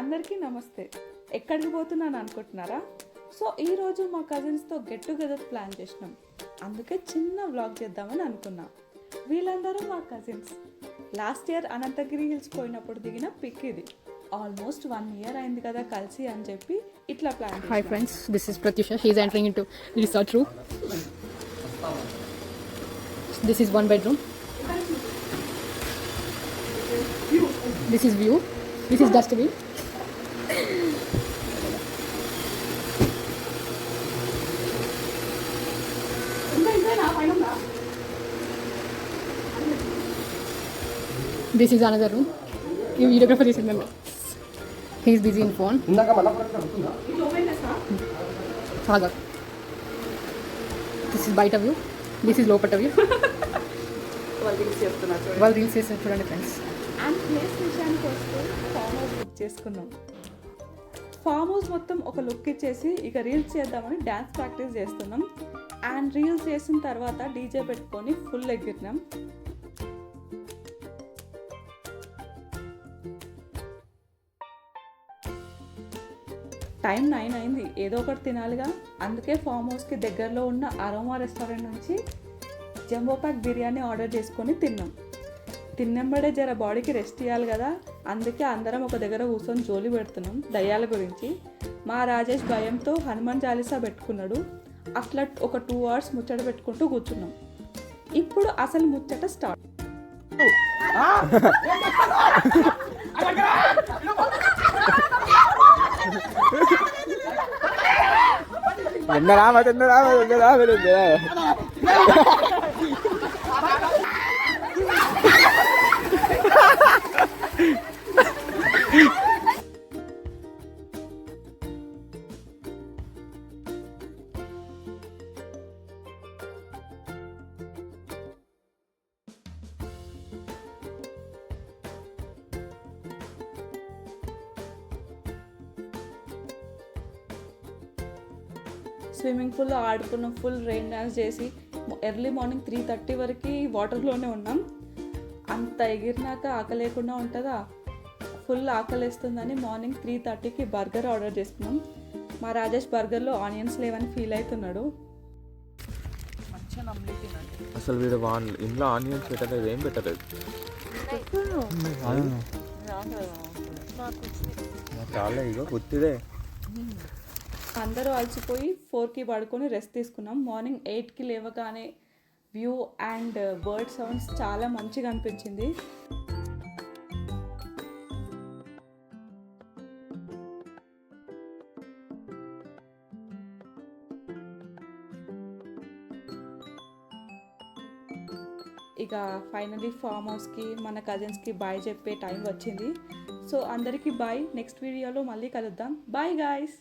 అందరికీ నమస్తే. ఎక్కడికి పోతున్నాను అనుకుంటున్నారా? సో ఈరోజు మా కజిన్స్తో గెట్ టుగెదర్ ప్లాన్ చేసినాం. అందుకే చిన్న వ్లాగ్ చేద్దామని అనుకున్నా. వీళ్ళందరూ మా cousins. Last year Ananthagiri hills పోయినప్పుడు దిగిన పిక్ ఇది. ఆల్మోస్ట్ 1 year అయింది కదా కలిసి అని చెప్పి ఇట్లా ప్లాన్ చేసినాం. Hi friends, this is Pratyusha. She is entering into resort room. This is 1 bedroom. This is view. This is dustbin. This is another room. You videographer is remember. He is busy in phone. Sagar. This is bite view. This is lopata view. వాళ్ళు reels చేస్తున్నారు చూడండి friends. And place విషయానికి వస్తే farm house book చేసుకున్నాం. Farm house మొత్తం ఒక look ఇచ్చేసి ఇక రీల్స్ చేద్దామని డ్యాన్స్ ప్రాక్టీస్ చేస్తున్నాం. అండ్ రీల్స్ చేసిన తర్వాత డీజే పెట్టుకొని ఫుల్ ఎగిరినాం. టైం 9 అయింది. ఏదో ఒకటి తినాలిగా. అందుకే ఫామ్ హౌస్కి దగ్గరలో ఉన్న అరోమా రెస్టారెంట్ నుంచి జంబో ప్యాక్ బిర్యానీ ఆర్డర్ చేసుకొని తిన్నాం. తిన్నెంబడే జర బాడీకి రెస్ట్ ఇవ్వాలి కదా, అందుకే అందరం ఒక దగ్గర కూర్చొని జోలి పెడుతున్నాం దయ్యాల గురించి. మా రాజేష్ భయంతో హనుమాన్ చాలీసా పెట్టుకున్నాడు. అట్లా ఒక 2 hours ముచ్చట పెట్టుకుంటూ కూర్చున్నాం. ఇప్పుడు అసలు ముచ్చట స్టార్ట్. స్విమ్మింగ్ పూల్లో ఆడుకున్నాం, ఫుల్ రెయిన్ డ్యాన్స్ చేసి ఎర్లీ మార్నింగ్ 3:30 వరకు వాటర్లోనే ఉన్నాం. అంత ఎగిరినాక ఆకలేకుండా ఉంటుందా? ఫుల్ ఆకలేస్తుందని మార్నింగ్ 3:30కి బర్గర్ ఆర్డర్ చేసుకున్నాం. మా రాజేష్ బర్గర్లో ఆనియన్స్ లేవని ఫీల్ అవుతున్నాడు. అసలు వీడు ఇంట్లో ఆనియన్స్ పెట్టలేదు, ఏం పెట్టలేదు. చాలా ఇగో గుర్తుదే. అందరూ అలసిపోయి 4కి పడుకొని రెస్ట్ తీసుకున్నాం. మార్నింగ్ 8కి లేవగానే వ్యూ అండ్ బర్డ్ సౌండ్స్ చాలా మంచిగా అనిపించింది. ఇక ఫైనలీ ఫామ్ హౌస్కి మన కజిన్స్కి బాయ్ చెప్పే టైం వచ్చింది. సో అందరికీ బాయ్. నెక్స్ట్ వీడియోలో మళ్ళీ కలుద్దాం. Bye guys.